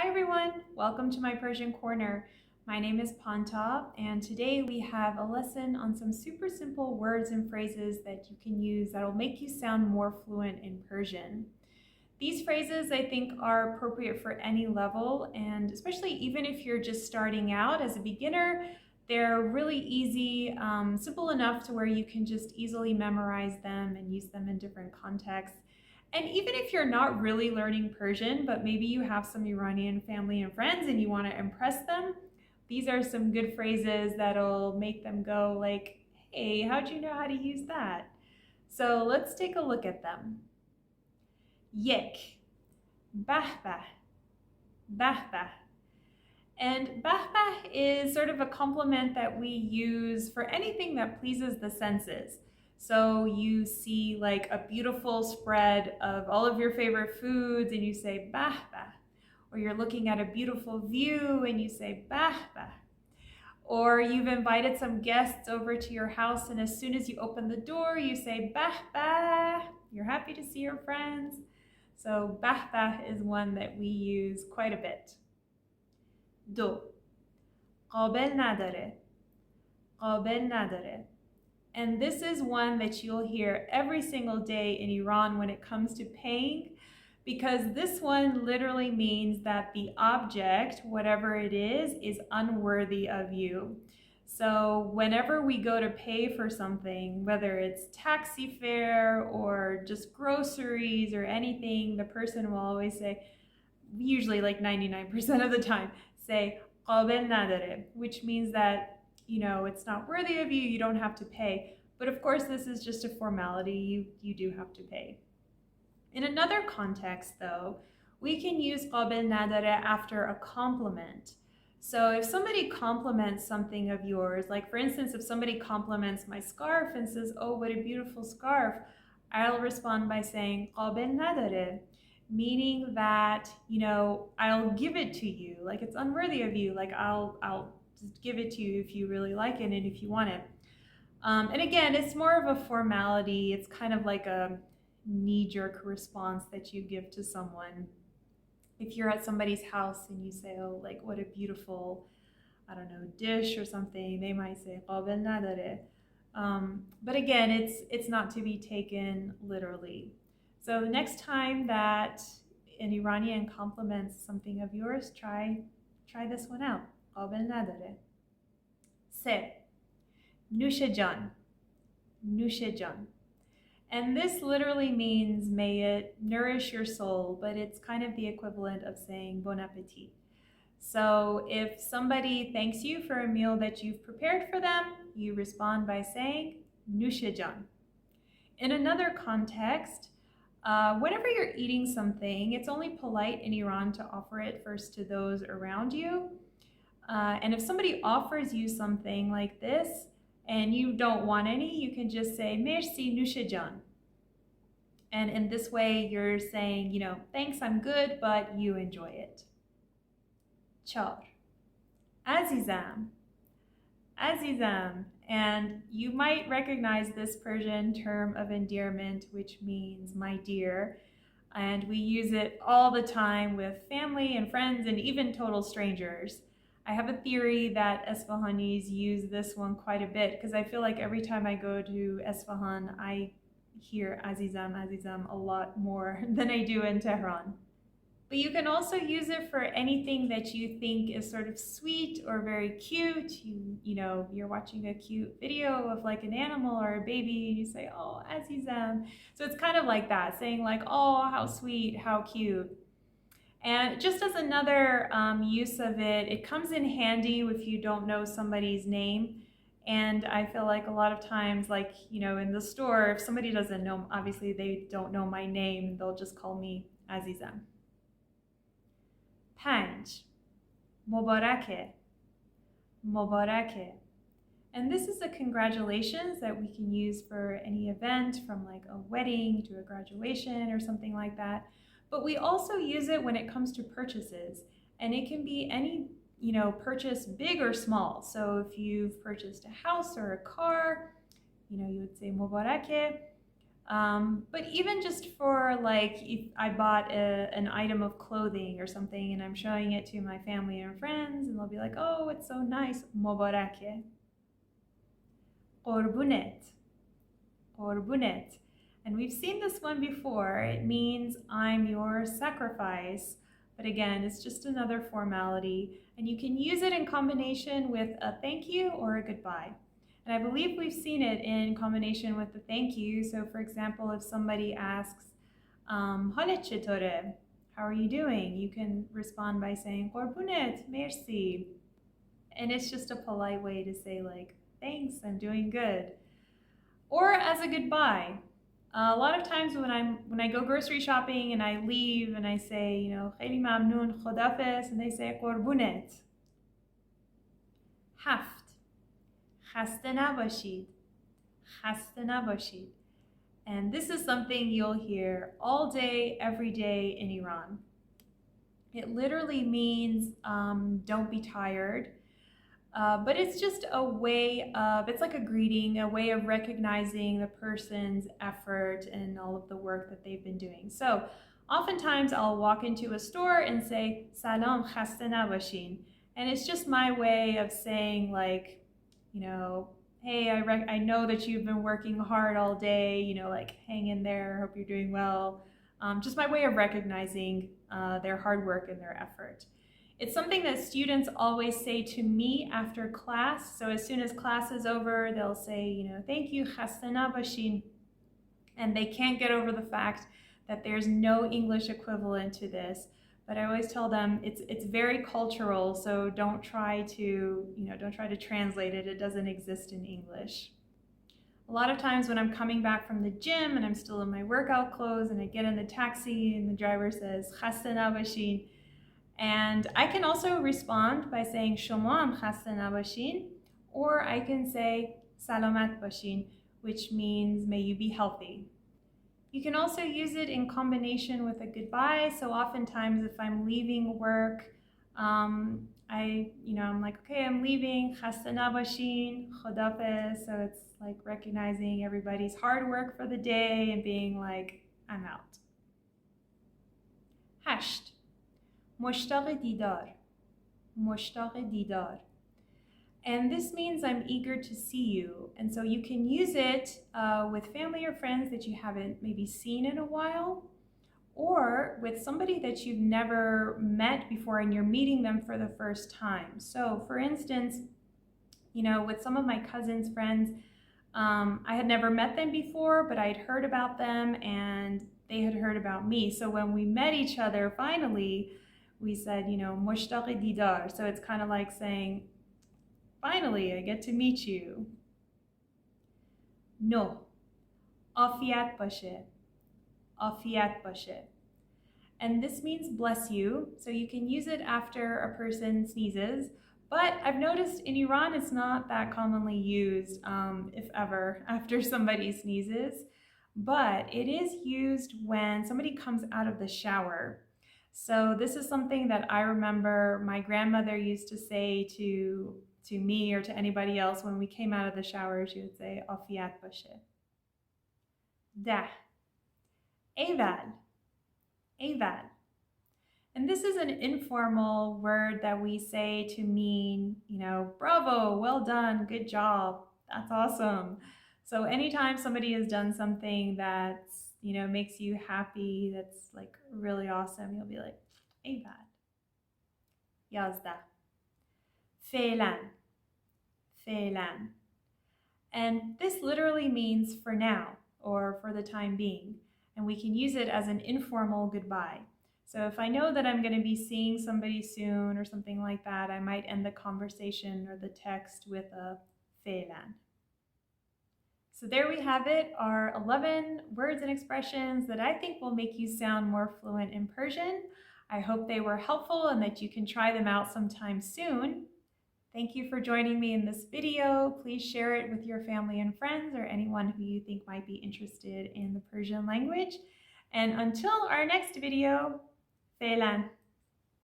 Hi everyone, welcome to my Persian Corner. My name is Panta, and today we have a lesson on some super simple words and phrases that you can use that will make you sound more fluent in Persian. These phrases I think are appropriate for any level, and especially even if you're just starting out as a beginner, they're really easy, simple enough to where you can just easily memorize them and use them in different contexts. And even if you're not really learning Persian, but maybe you have some Iranian family and friends and you want to impress them, these are some good phrases that'll make them go like, hey, how'd you know how to use that? So let's take a look at them. Yek, bahbah, bahbah. And bahbah is sort of a compliment that we use for anything that pleases the senses. So you see like a beautiful spread of all of your favorite foods and you say bahbah. Or you're looking at a beautiful view and you say bahbah. Or you've invited some guests over to your house and as soon as you open the door you say bahbah. You're happy to see your friends. So bahbah is one that we use quite a bit. دو قابل نداره قابل نداره. And this is one that you'll hear every single day in Iran when it comes to paying, because this one literally means that the object, whatever it is unworthy of you. So whenever we go to pay for something, whether it's taxi fare or just groceries or anything, the person will always say, usually like 99% of the time, say قابل نداره, which means that it's not worthy of you, you don't have to pay. But of course, this is just a formality, you do have to pay. In another context, though, we can use قابل نداره after a compliment. So if somebody compliments something of yours, like for instance, if somebody compliments my scarf and says, oh, what a beautiful scarf, I'll respond by saying قابل نداره, meaning that, I'll give it to you, like it's unworthy of you, like I'll just give it to you if you really like it and if you want it. And again, it's more of a formality. It's kind of like a knee-jerk response that you give to someone. If you're at somebody's house and you say, oh, like what a beautiful, I don't know, dish or something, they might say قابل نداره. But again, it's not to be taken literally. So the next time that an Iranian compliments something of yours, try this one out. قابل نداره. 3. نوش جان. نوش جان. And this literally means may it nourish your soul, but it's kind of the equivalent of saying bon appetit. So if somebody thanks you for a meal that you've prepared for them, you respond by saying نوش جان. In another context, whenever you're eating something, it's only polite in Iran to offer it first to those around you. And if somebody offers you something like this and you don't want any, you can just say Merci, نوش جان. And in this way, you're saying, thanks, I'm good, but you enjoy it. 4. عزیزم. عزیزم. And you might recognize this Persian term of endearment, which means my dear. And we use it all the time with family and friends and even total strangers. I have a theory that Esfahanis use this one quite a bit because I feel like every time I go to Esfahan, I hear Azizam, Azizam a lot more than I do in Tehran. But you can also use it for anything that you think is sort of sweet or very cute. You're watching a cute video of like an animal or a baby and you say, oh, Azizam. So it's kind of like that, saying like, oh, how sweet, how cute. And just as another use of it, it comes in handy if you don't know somebody's name. And I feel like a lot of times, like, in the store, if somebody doesn't know, obviously they don't know my name, they'll just call me Azizam. 5. مبارکه. مبارکه. And this is a congratulations that we can use for any event, from like a wedding to a graduation or something like that. But we also use it when it comes to purchases, and it can be any purchase, big or small. So if you've purchased a house or a car, you would say مبارکه. But even just for like, if I bought an item of clothing or something and I'm showing it to my family and friends and they'll be like, oh, it's so nice. Mubarake. Qurbunet. Qurbunet. And we've seen this one before. It means I'm your sacrifice. But again, it's just another formality. And you can use it in combination with a thank you or a goodbye. And I believe we've seen it in combination with the thank you. So for example, if somebody asks, Halet chetore? How are you doing? You can respond by saying, Qurbunet, merci. And it's just a polite way to say like, thanks, I'm doing good. Or as a goodbye. A lot of times when I go grocery shopping and I leave and I say, you know, kheli mamnoon khodafes, and they say qurbunet. Haft. Khaste nabashid. Khaste nabashid. And this is something you'll hear all day, every day in Iran. It literally means don't be tired. But it's just a way of, it's like a greeting, a way of recognizing the person's effort and all of the work that they've been doing. So oftentimes I'll walk into a store and say, Salam khaste nabashin. And it's just my way of saying like, you know, hey, I know that you've been working hard all day, you know, like hang in there, hope you're doing well. Just my way of recognizing their hard work and their effort. It's something that students always say to me after class. So as soon as class is over, they'll say, you know, thank you, khaste nabashin. And they can't get over the fact that there's no English equivalent to this. But I always tell them it's very cultural, so don't try to translate it. It doesn't exist in English. A lot of times when I'm coming back from the gym and I'm still in my workout clothes and I get in the taxi and the driver says, khaste nabashin. And I can also respond by saying shoma ham khaste nabashin, or I can say salamat bashin, which means may you be healthy. You can also use it in combination with a goodbye. So oftentimes if I'm leaving work, I'm like, okay, I'm leaving, khaste nabashin, khodafes. So it's like recognizing everybody's hard work for the day and being like, I'm out. Hasht. مشتاق دیدار. مشتاق دیدار. And this means I'm eager to see you. And so you can use it with family or friends that you haven't maybe seen in a while, or with somebody that you've never met before and you're meeting them for the first time. So for instance, you know, with some of my cousin's friends, I had never met them before, but I'd heard about them and they had heard about me. So when we met each other, finally, we said, you know, mushtaq didar. So it's kind of like saying, finally, I get to meet you. No. Afiyat bashe. Afiyat bashe. And this means bless you. So you can use it after a person sneezes. But I've noticed in Iran, it's not that commonly used, if ever, after somebody sneezes. But it is used when somebody comes out of the shower. So this is something that I remember my grandmother used to say to me or to anybody else when we came out of the shower. She would say, Afiyat bashe. Dah. Eval. Eval. And this is an informal word that we say to mean, you know, bravo, well done, good job, that's awesome. So anytime somebody has done something that's, you know, makes you happy, that's like really awesome, you'll be like, Eval. Yazda. Fe'lan. Fe'lan. And this literally means for now, or for the time being. And we can use it as an informal goodbye. So if I know that I'm going to be seeing somebody soon or something like that, I might end the conversation or the text with a fe'lan. So there we have it, our 11 words and expressions that I think will make you sound more fluent in Persian. I hope they were helpful and that you can try them out sometime soon. Thank you for joining me in this video. Please share it with your family and friends or anyone who you think might be interested in the Persian language. And until our next video, fe'lan.